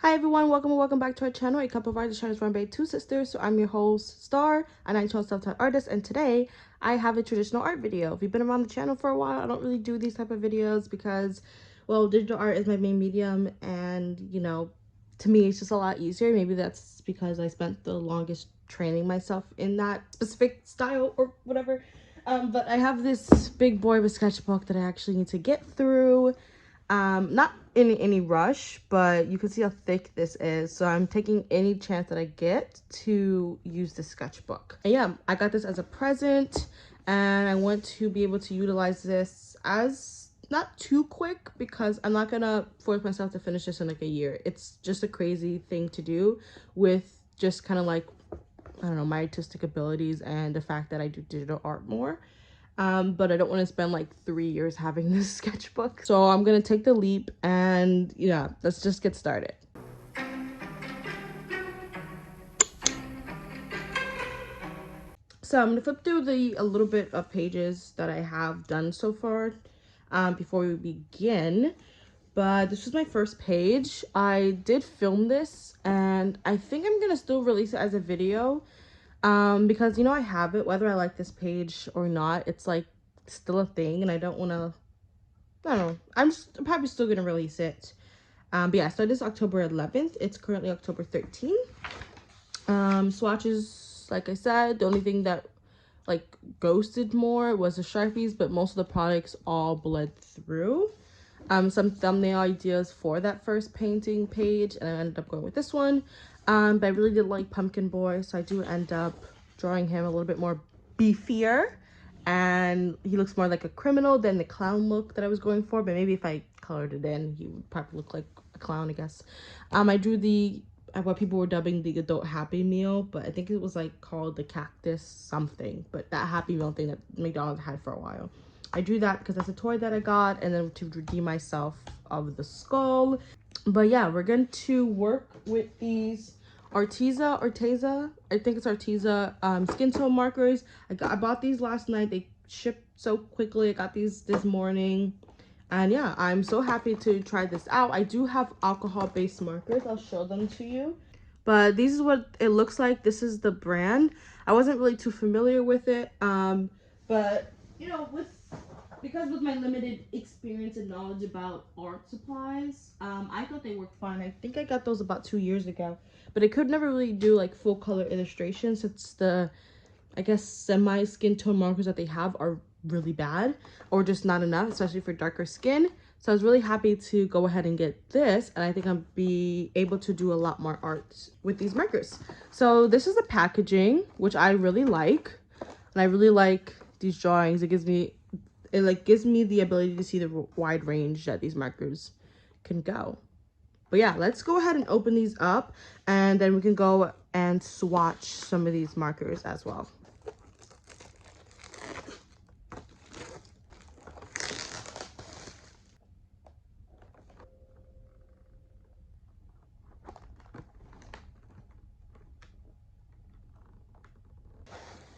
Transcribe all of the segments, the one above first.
Hi everyone, welcome back to our channel. A Cup of Art. The channel is run by two sisters. So I'm your host, Star, and I'm a self-taught artist. And today I have a traditional art video. If you've been around the channel for a while, I don't really do these type of videos because, well, digital art is my main medium, and to me it's just a lot easier. Maybe that's because I spent the longest training myself in that specific style or whatever. But I have this big boy of a sketchbook that I actually need to get through. Not in any rush, but you can see how thick this is, so I'm taking any chance that I get to use the sketchbook. And yeah, I got this as a present, and I want to be able to utilize this as not too quick because I'm not gonna force myself to finish this in like a year. It's just a crazy thing to do with just kind of like, I don't know, my artistic abilities and the fact that I do digital art more. But I don't want to spend like 3 years having this sketchbook. So I'm gonna take the leap and yeah, let's just get started. So I'm gonna flip through a little bit of pages that I have done so far before we begin. But this was my first page. I did film this and I think I'm gonna still release it as a video because I have it, whether I like this page or not. It's like still a thing, and I don't want to, I don't know. I'm probably still gonna release it. But yeah, I started this October 11th. It's currently October 13th. Swatches, like I said, the only thing that like ghosted more was the Sharpies, but most of the products all bled through. Some thumbnail ideas for that first painting page, and I ended up going with this one. But I really did like Pumpkin Boy, so I do end up drawing him a little bit more beefier, and he looks more like a criminal than the clown look that I was going for. But maybe if I colored it in, he would probably look like a clown, I guess. I drew the what people were dubbing the adult Happy Meal, but I think it was like called the cactus something, but that Happy Meal thing that McDonald's had for a while. I drew that because that's a toy that I got, and then to redeem myself of the skull. But yeah, we're going to work with these Arteza, I think it's Arteza skin tone markers. I bought these last night. They shipped so quickly. I got these this morning. And yeah, I'm so happy to try this out. I do have alcohol-based markers. I'll show them to you. But this is what it looks like. This is the brand. I wasn't really too familiar with it. But because with my limited experience and knowledge about art supplies, I thought they worked fine. I think I got those about 2 years ago. But I could never really do like full color illustrations since the, I guess, semi skin tone markers that they have are really bad or just not enough, especially for darker skin. So I was really happy to go ahead and get this, and I think I'll be able to do a lot more art with these markers. So this is the packaging, which I really like, and I really like these drawings. It gives me the ability to see the wide range that these markers can go. But yeah, let's go ahead and open these up, and then we can go and swatch some of these markers as well.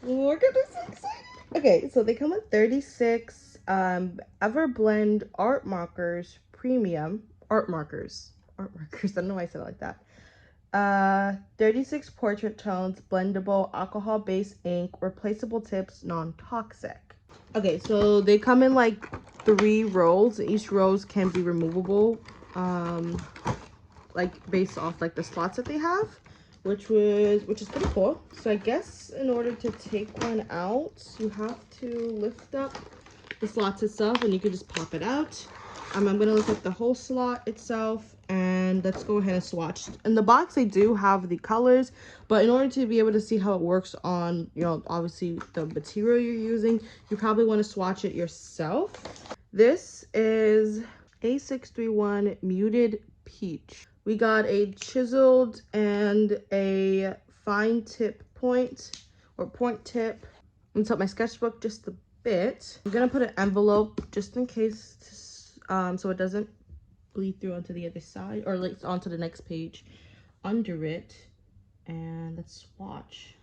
Look at this, so excited. Okay, so they come with 36 Everblend art markers, premium art markers. I don't know why I said it like that. 36 portrait tones, blendable, alcohol-based ink, replaceable tips, non-toxic. Okay, so they come in like 3 rolls. Each rolls can be removable, like based off like the slots that they have, which is pretty cool. So I guess in order to take one out, you have to lift up the slots itself, and you can just pop it out. I'm gonna lift up the whole slot itself, and let's go ahead and swatch. In the box they do have the colors, but in order to be able to see how it works on, obviously the material you're using, you probably want to swatch it yourself. This is A631 Muted Peach. We got a chiseled and a fine tip point, or point tip. I'm gonna tilt my sketchbook just a bit. I'm gonna put an envelope just in case, so it doesn't bleed through onto the other side, or like onto the next page under it. And let's swatch.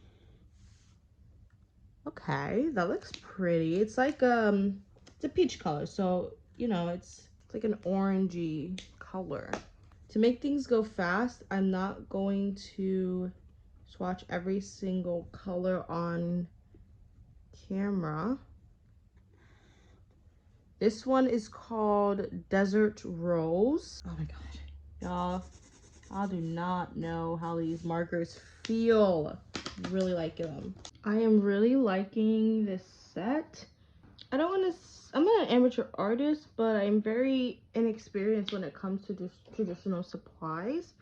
Okay, that looks pretty. It's like it's a peach color, so it's like an orangey color. To make things go fast, I'm not going to swatch every single color on camera. This one is called Desert Rose. Oh my god, y'all, I do not know how these markers feel. Really liking them. I am really liking this set. I don't want to, I'm not an amateur artist, but I'm very inexperienced when it comes to just traditional supplies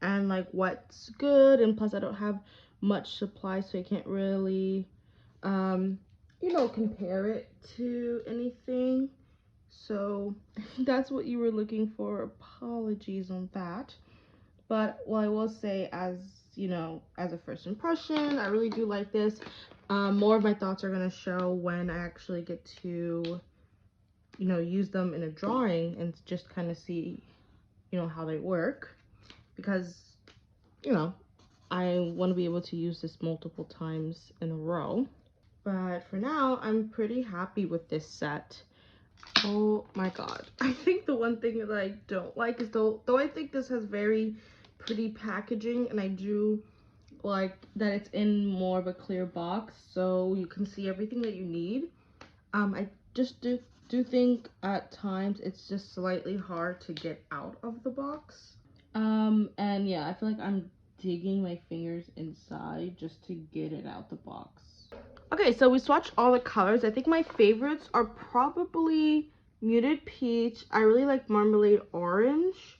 and like what's good, and plus I don't have much supply, so I can't really you know, compare it to anything. So if that's what you were looking for, apologies on that. But what I will say, as you know, as a first impression, I really do like this. More of my thoughts are going to show when I actually get to, you know, use them in a drawing and just kind of see, you know, how they work, because, you know, I want to be able to use this multiple times in a row. But for now, I'm pretty happy with this set. Oh my god. I think the one thing that I don't like is, though I think this has very pretty packaging, and I do like that it's in more of a clear box so you can see everything that you need. I just do think at times it's just slightly hard to get out of the box. And yeah, I feel like I'm digging my fingers inside just to get it out the box. Okay, so we swatched all the colors. I think my favorites are probably Muted Peach. I really like Marmalade Orange.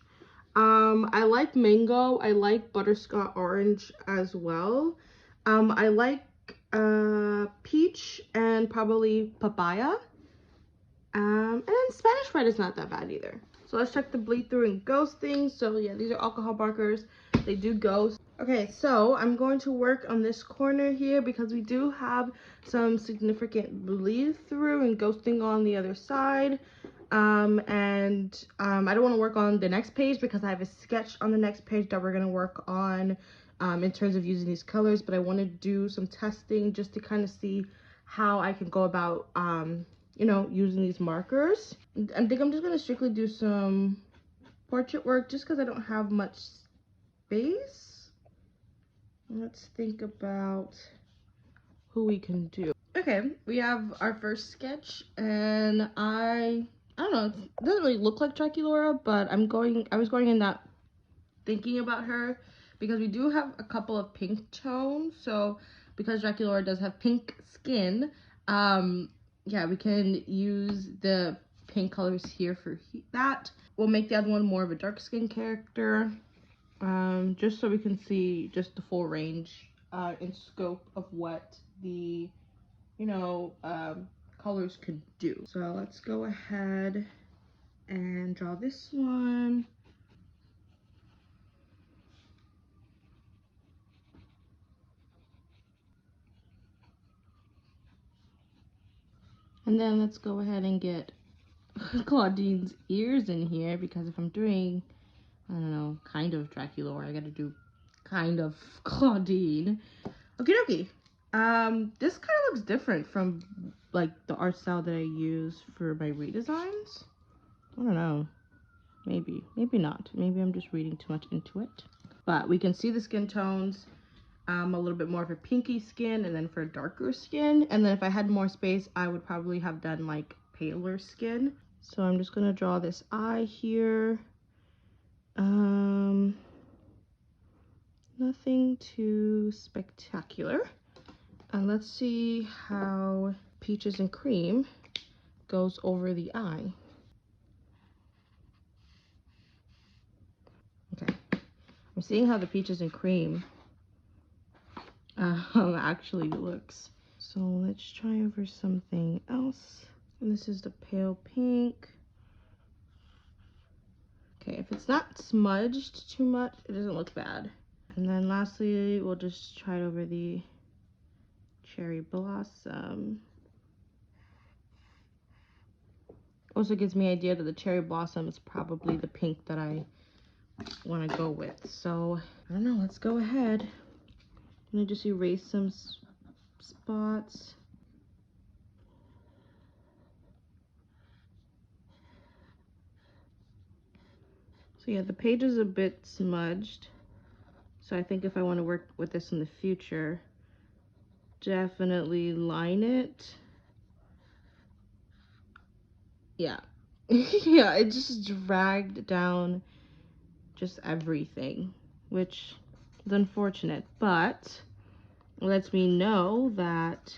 I like Mango. I like Butterscotch Orange as well. I like Peach and probably Papaya. And then Spanish Red is not that bad either. So let's check the bleed through and ghosting. So yeah, these are alcohol markers. They do ghost. Okay, so I'm going to work on this corner here because we do have some significant bleed through and ghosting on the other side. I don't want to work on the next page because I have a sketch on the next page that we're going to work on in terms of using these colors. But I want to do some testing just to kind of see how I can go about you know, using these markers. I think I'm just going to strictly do some portrait work just because I don't have much space. Let's think about who we can do. Okay, we have our first sketch, and I don't know, it doesn't really look like Draculaura, but I was going in that thinking about her because we do have a couple of pink tones. So because Draculaura does have pink skin, yeah, we can use the pink colors here for that. We'll make the other one more of a dark skin character, just so we can see just the full range and scope of what the, you know, colors could do. So let's go ahead and draw this one. And then let's go ahead and get Claudine's ears in here, because if I'm doing, I don't know, kind of Draculaura, I gotta do kind of Claudine. Okie dokie. This kind of looks different from like the art style that I use for my redesigns. I don't know. Maybe not. Maybe I'm just reading too much into it. But we can see the skin tones. A little bit more of a pinky skin, and then for darker skin. And then if I had more space, I would probably have done like paler skin. So I'm just gonna draw this eye here. Nothing too spectacular. And let's see how Peaches and Cream goes over the eye. Okay, I'm seeing how the Peaches and Cream actually looks. So let's try over something else. And this is the pale pink. Okay, if it's not smudged too much, it doesn't look bad. And then lastly, we'll just try it over the cherry blossom. Also gives me an idea that the cherry blossom is probably the pink that I want to go with. So I don't know, let's go ahead. I'm gonna just erase some spots. So yeah, the page is a bit smudged. So I think if I want to work with this in the future, definitely line it. Yeah. Yeah, it just dragged down just everything, which is unfortunate, but lets me know that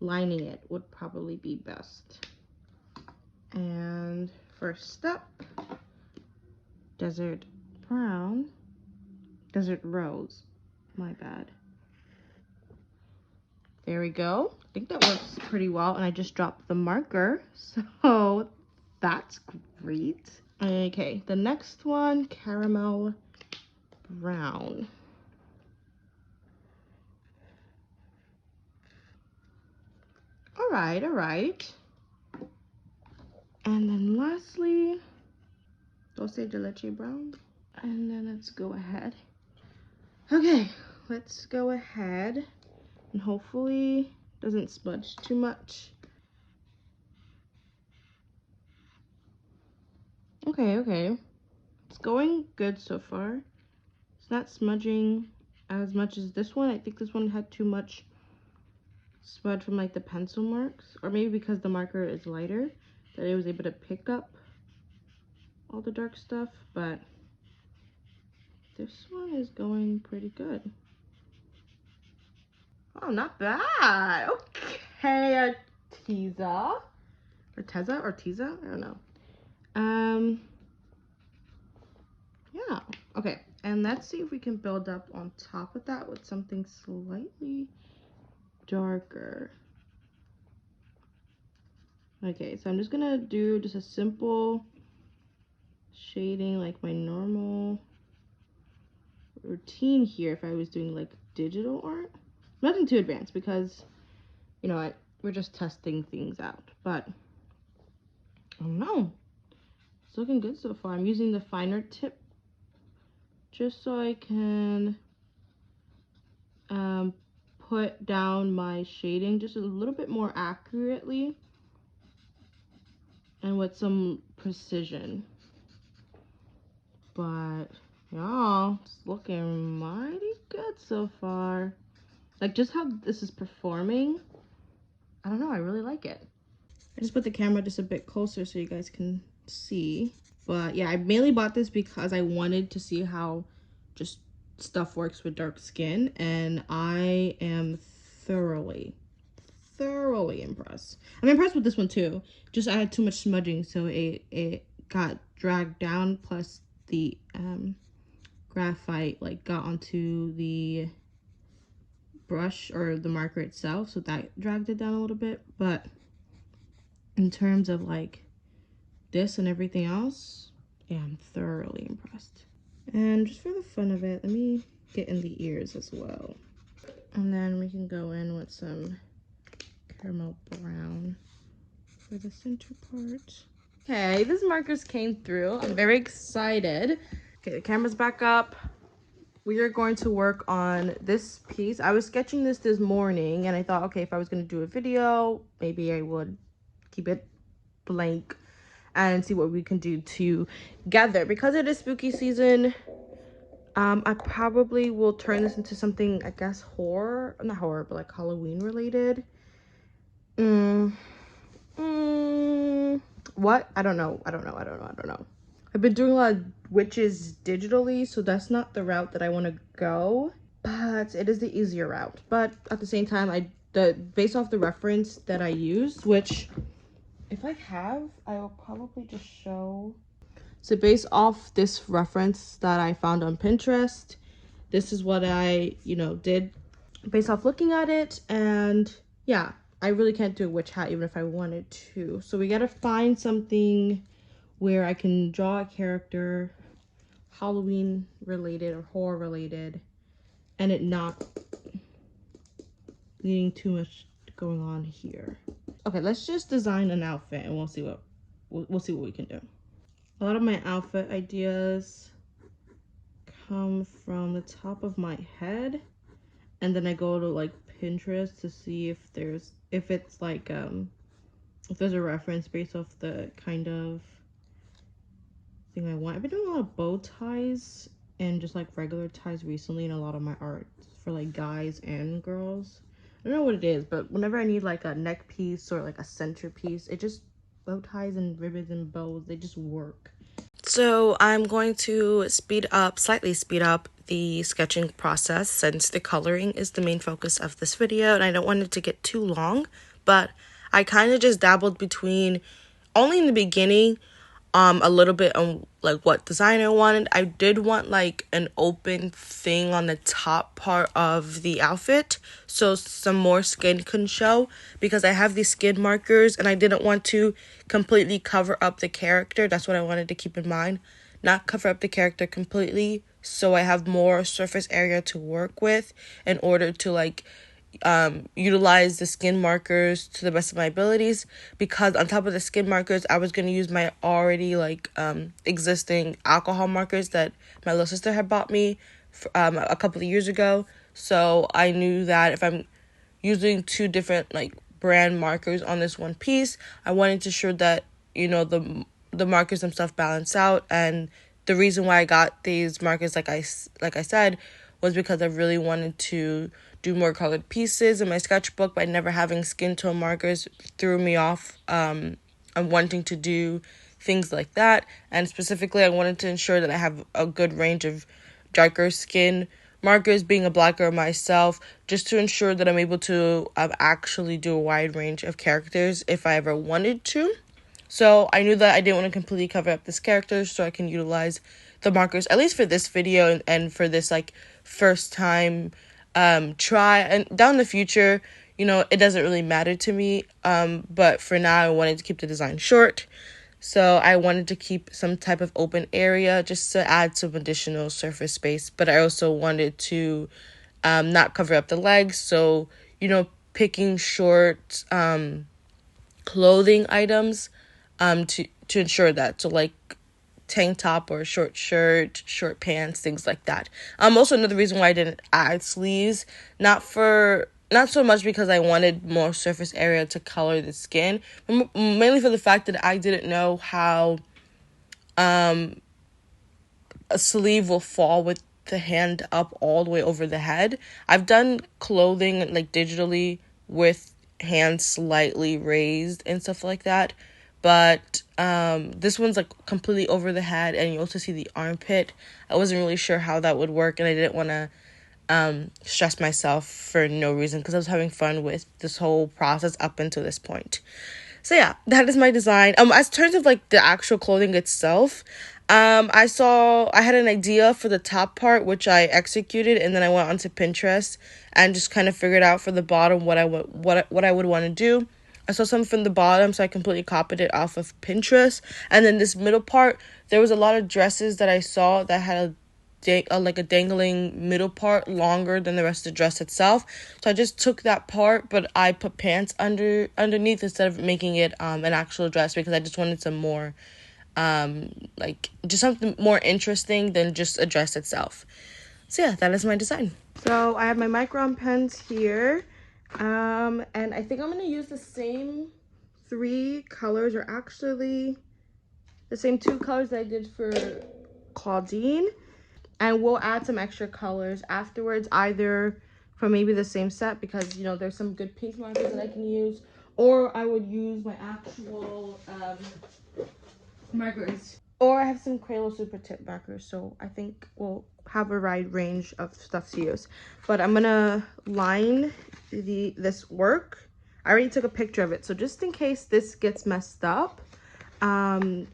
lining it would probably be best. And first step, desert rose, my bad. There we go. I think that works pretty well, and I just dropped the marker, so that's great. Okay, the next one, caramel brown. All right. And then lastly, dulce de leche brown. And then let's go ahead. Okay, let's go ahead and hopefully doesn't smudge too much. Okay. It's going good so far. It's not smudging as much as this one. I think this one had too much smudge from like the pencil marks, or maybe because the marker is lighter that it was able to pick up all the dark stuff, but this one is going pretty good. Oh, not bad. Okay, Arteza. Arteza? I don't know. Yeah. Okay, and let's see if we can build up on top of that with something slightly darker. Okay, so I'm just gonna do just a simple shading like my normal routine here if I was doing like digital art. Nothing too advanced because, you know, we're just testing things out, but I don't know. It's looking good so far. I'm using the finer tip just so I can put down my shading just a little bit more accurately and with some precision. But y'all, it's looking mighty good so far. Like just how this is performing, I don't know, I really like it. I just put the camera just a bit closer so you guys can see. But yeah, I mainly bought this because I wanted to see how just stuff works with dark skin, and I am thoroughly impressed. I'm impressed with this one too. Just I had too much smudging, so it got dragged down, plus the graphite like got onto the brush or the marker itself, so that dragged it down a little bit. But in terms of like this and everything else, yeah, I'm thoroughly impressed. And just for the fun of it, let me get in the ears as well, and then we can go in with some caramel brown for the center part. Okay, these markers came through. I'm very excited. Okay, the camera's back up. We are going to work on this piece. I was sketching this morning, and I thought, okay, if I was going to do a video, maybe I would keep it blank and see what we can do together. Because it is spooky season, I probably will turn this into something, I guess, horror, not horror, but like Halloween related. What? I don't know. I've been doing a lot of witches digitally, so that's not the route that I want to go, but it is the easier route. But at the same time, based off the reference that I used, which if I have, I will probably just show. So based off this reference that I found on Pinterest, this is what I, did based off looking at it. And yeah, I really can't do a witch hat even if I wanted to. So we gotta find something where I can draw a character Halloween related or horror related and it not needing too much going on here. Okay, let's just design an outfit and we'll see what we can do. A lot of my outfit ideas come from the top of my head, and then I go to like Pinterest to see if it's like if there's a reference based off the kind of thing I want. I've been doing a lot of bow ties and just like regular ties recently in a lot of my art for like guys and girls. I don't know what it is, but whenever I need like a neck piece or like a centerpiece, it just, bow ties and ribbons and bows, they just work. So I'm going to slightly speed up the sketching process since the coloring is the main focus of this video and I don't want it to get too long, but I kind of just dabbled between, only in the beginning, a little bit on like what design I wanted. I did want like an open thing on the top part of the outfit so some more skin can show, because I have these skid markers and I didn't want to completely cover up the character. That's what I wanted to keep in mind. Not cover up the character completely, so I have more surface area to work with in order to like utilize the skin markers to the best of my abilities, because on top of the skin markers I was going to use my already like existing alcohol markers that my little sister had bought me a couple of years ago. So I knew that if I'm using two different like brand markers on this one piece, I wanted to ensure that, you know, the markers themselves balance out. And the reason why I got these markers, like I said, was because I really wanted to do more colored pieces in my sketchbook, but never having skin tone markers threw me off. I'm wanting to do things like that, and specifically I wanted to ensure that I have a good range of darker skin markers, being a black girl myself, just to ensure that I'm able to actually do a wide range of characters if I ever wanted to. So I knew that I didn't want to completely cover up this character, so I can utilize the markers, at least for this video and for this like first time try. And down the future, you know, it doesn't really matter to me, but for now I wanted to keep the design short. So I wanted to keep some type of open area just to add some additional surface space, but I also wanted to not cover up the legs. So, you know, picking short clothing items to ensure that. So like tank top or short shirt, short pants, things like that. Also another reason why I didn't add sleeves, not so much because I wanted more surface area to color the skin, but mainly for the fact that I didn't know how a sleeve will fall with the hand up all the way over the head. I've done clothing like digitally with hands slightly raised and stuff like that, but this one's like completely over the head, and you also see the armpit. I wasn't really sure how that would work, and I didn't want to stress myself for no reason, because I was having fun with this whole process up until this point. So yeah, that is my design. As terms of like the actual clothing itself, I had an idea for the top part, which I executed, and then I went onto Pinterest and just kind of figured out for the bottom what I would want to do. I saw something from the bottom, so I completely copied it off of Pinterest. And then this middle part, there was a lot of dresses that I saw that had like a dangling middle part longer than the rest of the dress itself. So I just took that part, but I put pants underneath instead of making it an actual dress, because I just wanted some more like just something more interesting than just a dress itself. So yeah, that is my design. So I have my micron pens here, and I think I'm gonna use the same 3 colors, or actually the same 2 colors that I did for Claudine, and we'll add some extra colors afterwards, either from maybe the same set, because you know there's some good pink markers that I can use, or I would use my actual markers, or I have some Crayola super tip markers. So I think we'll have a wide range of stuff to use. But I'm gonna line this work. I already took a picture of it, so just in case this gets messed up, I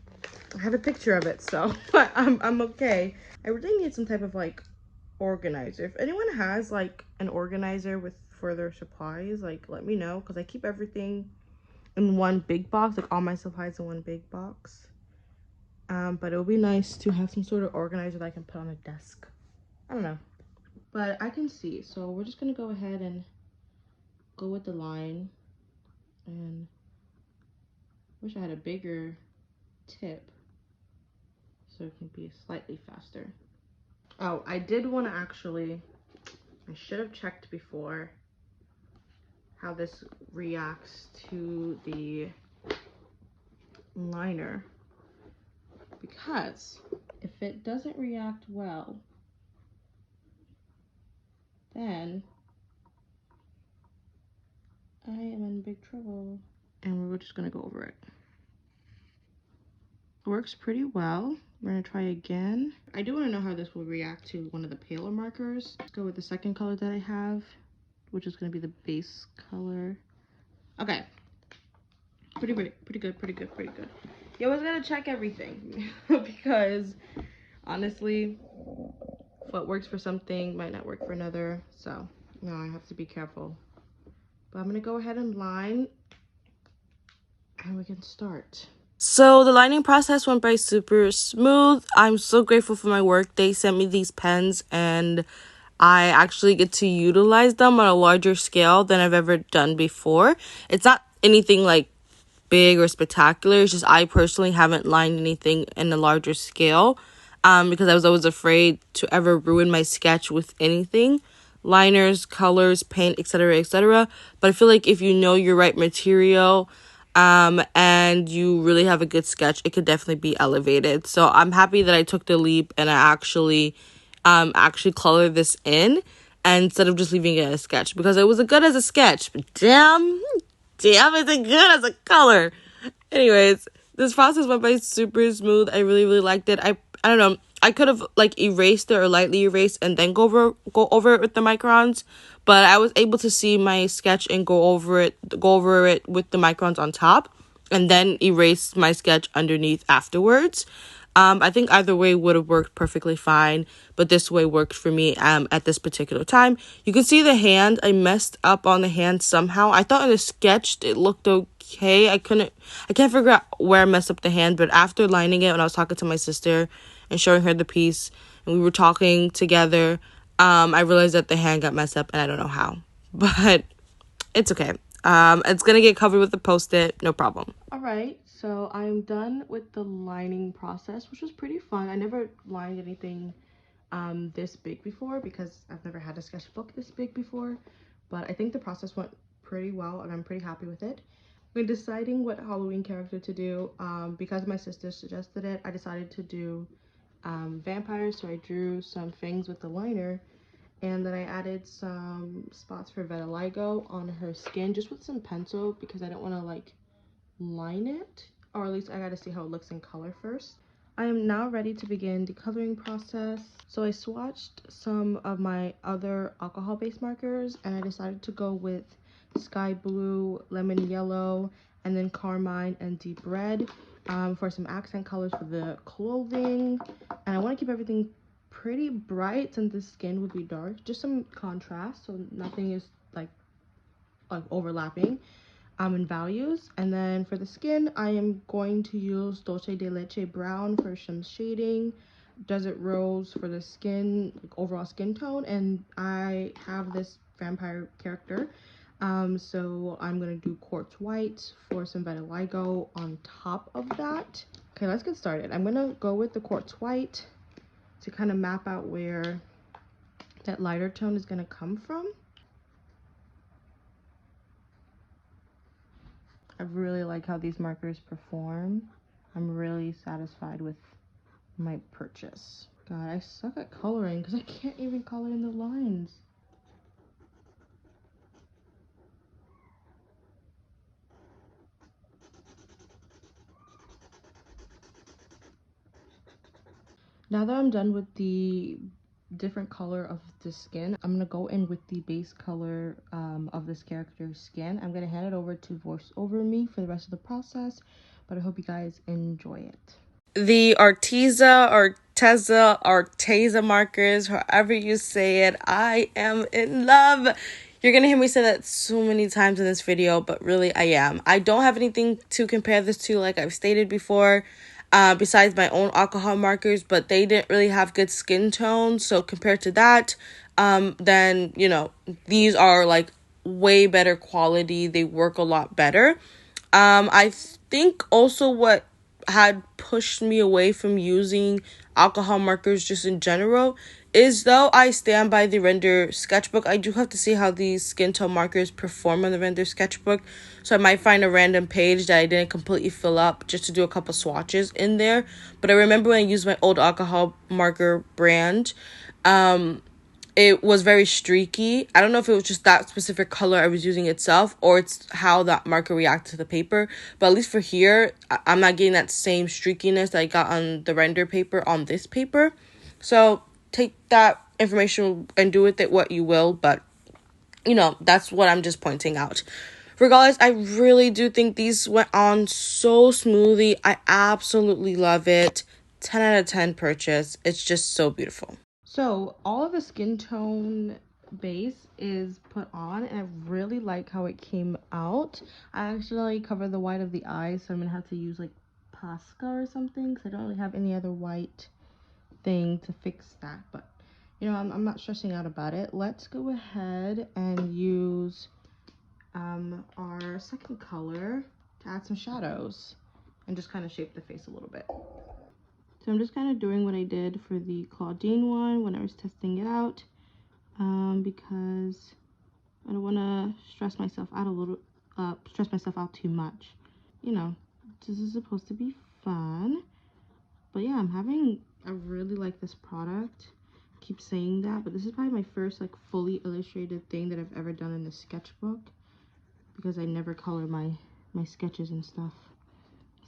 have a picture of it, so I'm okay. I really need some type of like organizer. If anyone has like an organizer with for their supplies, like let me know, because I keep everything in one big box, like all my supplies in one big box. But it would be nice to have some sort of organizer that I can put on a desk. I don't know, but I can see. So we're just gonna go ahead and go with the line, and wish I had a bigger tip so it can be slightly faster. Oh, I did want to actually, I should have checked before how this reacts to the liner, because if it doesn't react well, then I am in big trouble. And we're just gonna go over it. It works pretty well. We're gonna try again. I do want to know how this will react to one of the paler markers. Let's go with the second color that I have, which is gonna be the base color. Okay. Pretty good. Yeah, I was gonna check everything because honestly, what works for something might not work for another. So, no, I have to be careful. But I'm gonna go ahead and line and we can start. So the lining process went by super smooth. I'm so grateful for my work. They sent me these pens and I actually get to utilize them on a larger scale than I've ever done before. It's not anything like big or spectacular. It's just I personally haven't lined anything in a larger scale because I was always afraid to ever ruin my sketch with anything. Liners, colors, paint, etc., etc. But I feel like if you know your right material and you really have a good sketch, it could definitely be elevated. So I'm happy that I took the leap and I actually colored this in instead of just leaving it as a sketch, because it was good as a sketch, but damn, is it good as a color? Anyways, this process went by super smooth. I really liked it. I don't know. I could have like erased it or lightly erased and then go over it with the microns, but I was able to see my sketch and go over it with the microns on top, and then erase my sketch underneath afterwards. I think either way would have worked perfectly fine, but this way worked for me at this particular time. You can see the hand. I messed up on the hand somehow. I thought in the sketch it looked okay. I can't figure out where I messed up the hand, but after lining it, when I was talking to my sister and showing her the piece, and we were talking together, I realized that the hand got messed up, and I don't know how, but it's okay. It's gonna get covered with the Post-it, no problem. All right, so I'm done with the lining process, which was pretty fun. I never lined anything this big before because I've never had a sketchbook this big before, but I think the process went pretty well and I'm pretty happy with it. When deciding what Halloween character to do, because my sister suggested it, I decided to do vampires, so I drew some fangs with the liner, and then I added some spots for vitiligo on her skin just with some pencil because I don't want to like line it, or at least I gotta see how it looks in color first. I am now ready to begin the coloring process. So I swatched some of my other alcohol based markers and I decided to go with sky blue, lemon yellow, and then carmine and deep red for some accent colors for the clothing. And I want to keep everything pretty bright since the skin would be dark, just some contrast so nothing is like overlapping in values. And then for the skin, I am going to use Dulce de Leche brown for some shading, desert rose for the skin, like overall skin tone, and I have this vampire character, so I'm gonna do quartz white for some vitiligo on top of that. Okay, let's get started. I'm gonna go with the quartz white to kind of map out where that lighter tone is gonna come from. I really like how these markers perform. I'm really satisfied with my purchase. God, I suck at coloring because I can't even color in the lines. Now that I'm done with the different color of the skin, I'm gonna go in with the base color of this character's skin. I'm gonna hand it over to voice over me for the rest of the process, but I hope you guys enjoy it. The Arteza markers, however you say it, I am in love. You're gonna hear me say that so many times in this video, but really I am. I don't have anything to compare this to, like I've stated before, besides my own alcohol markers, but they didn't really have good skin tone. So compared to that, then, you know, these are like way better quality. They work a lot better. I think also what had pushed me away from using alcohol markers just in general is though I stand by the render sketchbook. I do have to see how these skin tone markers perform on the render sketchbook. So I might find a random page that I didn't completely fill up just to do a couple swatches in there. But I remember when I used my old alcohol marker brand, it was very streaky. I don't know if it was just that specific color I was using itself or it's how that marker reacted to the paper. But at least for here, I'm not getting that same streakiness that I got on the render paper on this paper. So take that information and do with it what you will. But, you know, that's what I'm just pointing out. Regardless, I really do think these went on so smoothly. I absolutely love it. 10 out of 10 purchase. It's just so beautiful. So all of the skin tone base is put on and I really like how it came out. I actually covered the white of the eyes, so I'm gonna have to use like Posca or something because I don't really have any other white thing to fix that. But you know, I'm not stressing out about it. Let's go ahead and use our second color to add some shadows and just kind of shape the face a little bit. So I'm just kind of doing what I did for the Claudine one when I was testing it out, because I don't want to stress myself out too much. You know, this is supposed to be fun. But yeah, I really like this product. I keep saying that, but this is probably my first like fully illustrated thing that I've ever done in the sketchbook because I never color my sketches and stuff.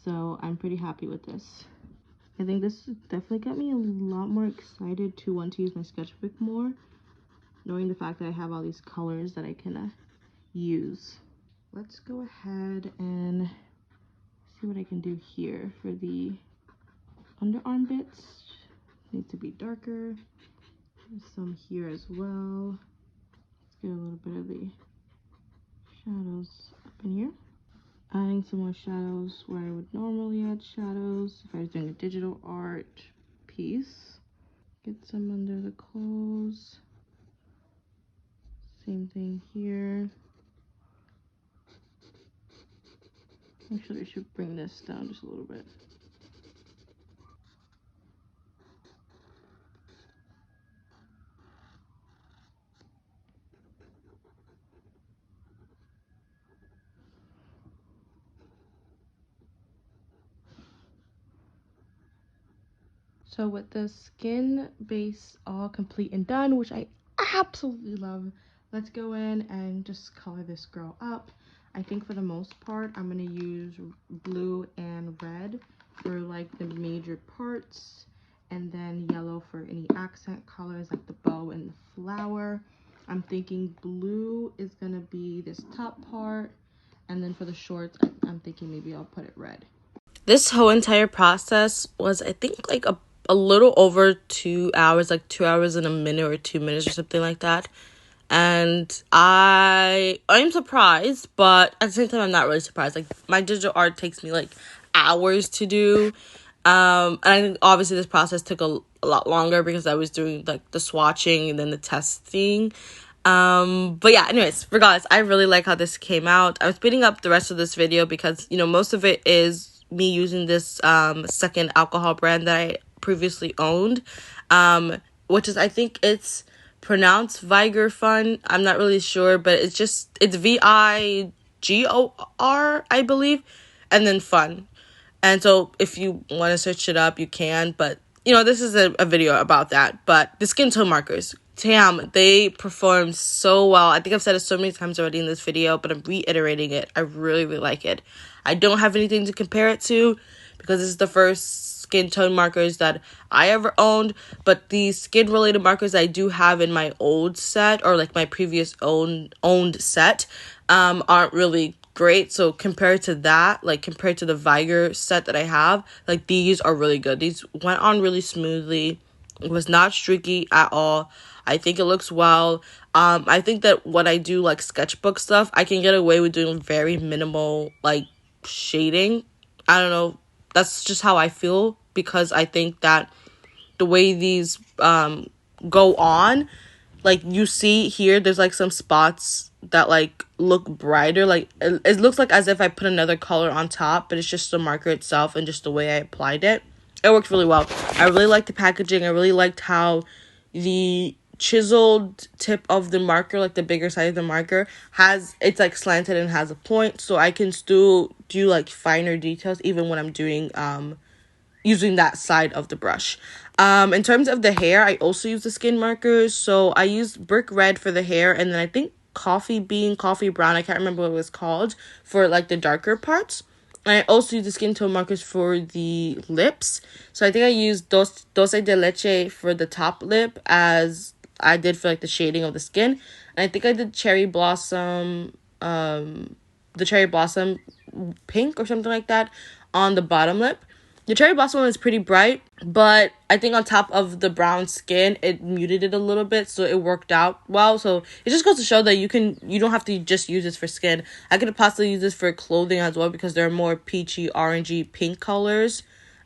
So I'm pretty happy with this. I think this definitely got me a lot more excited to want to use my sketchbook more, knowing the fact that I have all these colors that I can use. Let's go ahead and see what I can do here for the underarm bits. Need to be darker. There's some here as well. Let's get a little bit of the shadows up in here. Adding some more shadows where I would normally add shadows if I was doing a digital art piece. Get some under the clothes. Same thing here. Actually, I should bring this down just a little bit. So with the skin base all complete and done, which I absolutely love, let's go in and just color this girl up. I think for the most part, I'm going to use blue and red for like the major parts, and then yellow for any accent colors like the bow and the flower. I'm thinking blue is going to be this top part, and then for the shorts, I'm thinking maybe I'll put it red. This whole entire process was, I think, like a little over 2 hours, like 2 hours and a minute or 2 minutes or something like that. And I'm surprised, but at the same time, I'm not really surprised. Like, my digital art takes me like hours to do. And I think obviously this process took a lot longer because I was doing like the swatching and then the testing. But yeah, anyways, regardless, I really like how this came out. I was speeding up the rest of this video because, you know, most of it is me using this second alcohol brand that I previously owned, which is, I think it's pronounced Vigor Fun. I'm not really sure, but it's Vigor, I believe, and then Fun. And so if you want to search it up, you can, but you know, this is a video about that. But the skin tone markers, damn, they perform so well. I think I've said it so many times already in this video, but I'm reiterating it. I really, really like it. I don't have anything to compare it to because this is the first skin tone markers that I ever owned, but the skin related markers I do have in my old set, or like my previous owned set, aren't really great. So compared to that, like compared to the Vigor set that I have, like these are really good. These went on really smoothly. It was not streaky at all. I think it looks well. I think that when I do like sketchbook stuff, I can get away with doing very minimal like shading. I don't know. That's just how I feel, because I think that the way these go on, like you see here, there's like some spots that like look brighter. Like it looks like as if I put another color on top, but it's just the marker itself and just the way I applied it. It worked really well. I really liked the packaging. I really liked how the chiseled tip of the marker, like the bigger side of the marker, it's like slanted and has a point, so I can still do like finer details even when I'm doing using that side of the brush. In terms of the hair, I also use the skin markers. So I used brick red for the hair, and then I think coffee brown, I can't remember what it was called, for like the darker parts. And I also use the skin tone markers for the lips. So I think I used Dulce de Leche for the top lip, as I did for like the shading of the skin. And I think I did the cherry blossom pink or something like that on the bottom lip. The cherry blossom one is pretty bright, but I think on top of the brown skin, it muted it a little bit, so it worked out well. So it just goes to show that you don't have to just use this for skin. I could possibly use this for clothing as well, because there are more peachy, orangey, pink colors.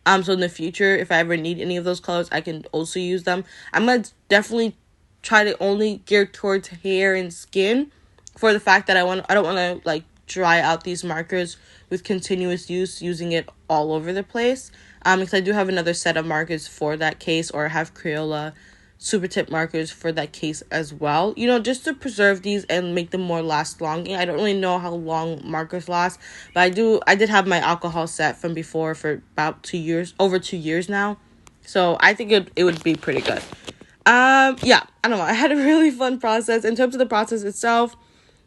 So in the future, if I ever need any of those colors, I can also use them. I'm gonna definitely try to only gear towards hair and skin, for the fact that I don't want to like dry out these markers with continuous use, using it all over the place. Because I do have another set of markers for that case, or I have Crayola super tip markers for that case as well, just to preserve these and make them more last long. I don't really know how long markers last, but I did have my alcohol set from before for about 2 years, over 2 years now, so I think it would be pretty good. Yeah, I don't know, I had a really fun process. In terms of the process itself,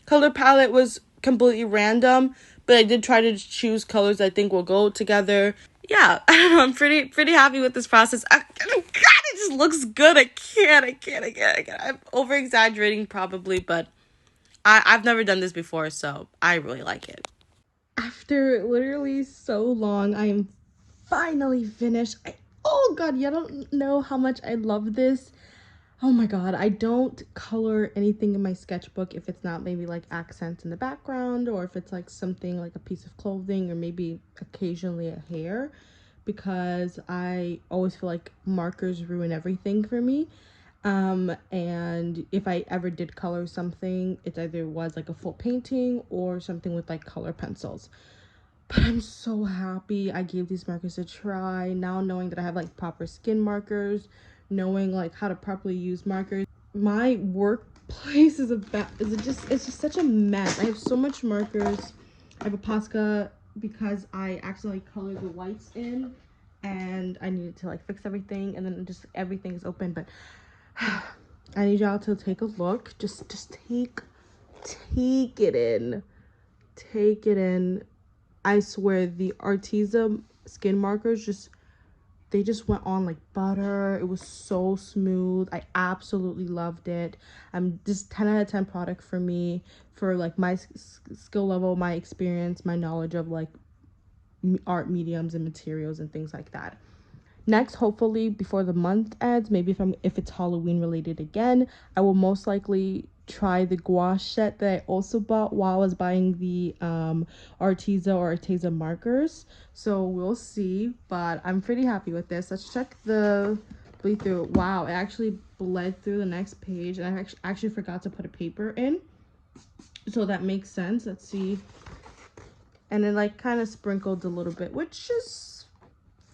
color palette was completely random, but I did try to choose colors I think will go together. Yeah, I don't know, I'm pretty happy with this process. God, it just looks good. I can't. I'm over exaggerating probably, but I've never done this before, so I really like it. After literally so long, I am finally finished. Oh god, you don't know how much I love this. Oh my god, I don't color anything in my sketchbook if it's not maybe like accents in the background, or if it's like something like a piece of clothing, or maybe occasionally a hair, because I always feel like markers ruin everything for me. And if I ever did color something, it either was like a full painting or something with like color pencils. But I'm so happy I gave these markers a try. Now knowing that I have like proper skin markers, knowing like how to properly use markers. My workplace is it's just such a mess. I have so much markers. I have a Posca because I accidentally colored the whites in, and I needed to like fix everything, and then just everything is open. But I need y'all to take a look. Just take it in. Take it in. I swear the Arteza skin markers they just went on like butter. It was so smooth. I absolutely loved it. Just 10 out of 10 product for me, for like my skill level, my experience, my knowledge of like art mediums and materials and things like that. Next, hopefully before the month ends, maybe if it's Halloween related again, I will most likely try the gouache set that I also bought while I was buying the Arteza markers. So we'll see, but I'm pretty happy with this. Let's check the bleed through. Wow, it actually bled through the next page, and I actually forgot to put a paper in, so that makes sense. Let's see. And it like kind of sprinkled a little bit, which is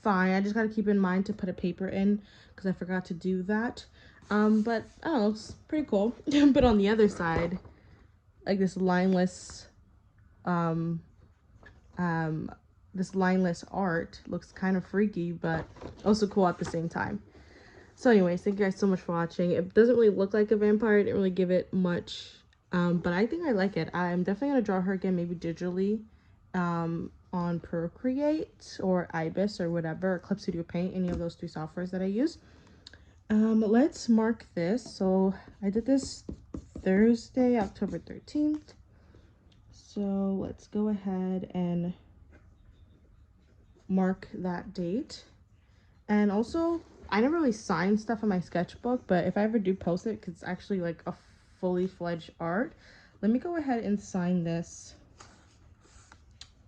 fine. I just got to keep in mind to put a paper in because I forgot to do that. But I don't know, it's pretty cool. But on the other side, like this lineless art looks kind of freaky, but also cool at the same time. So anyways, thank you guys so much for watching. It doesn't really look like a vampire. I didn't really give it much, but I think I like it. I'm definitely gonna draw her again, maybe digitally, on Procreate or Ibis or whatever, or Clip Studio Paint, any of those 3 softwares that I use. Let's mark this. So I did this Thursday, October 13th. So let's go ahead and mark that date. And also, I never really sign stuff on my sketchbook, but if I ever do post it, because it's actually like a fully fledged art, let me go ahead and sign this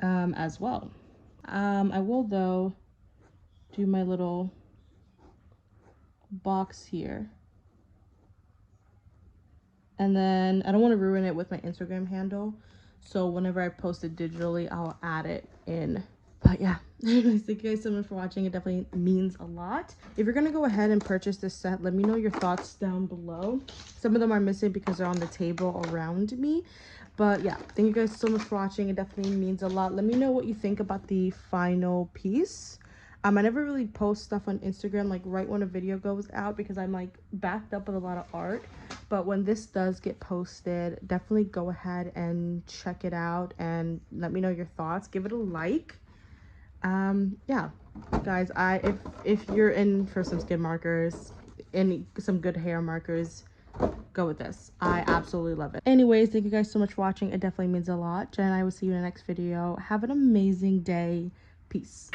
as well. I will though do my little box here, and then I don't want to ruin it with my Instagram handle, so whenever I post it digitally, I'll add it in But yeah, anyways, thank you guys so much for watching. It definitely means a lot. If you're gonna go ahead and purchase this set, let me know your thoughts down below. Some of them are missing because they're on the table around me. But yeah, thank you guys so much for watching. It definitely means a lot. Let me know what you think about the final piece. I never really post stuff on Instagram like right when a video goes out because I'm like backed up with a lot of art. But when this does get posted, definitely go ahead and check it out and let me know your thoughts. Give it a like. Yeah, guys, if you're in for some skin markers and some good hair markers, go with this. I absolutely love it. Anyways, thank you guys so much for watching. It definitely means a lot. Jen and I will see you in the next video. Have an amazing day. Peace.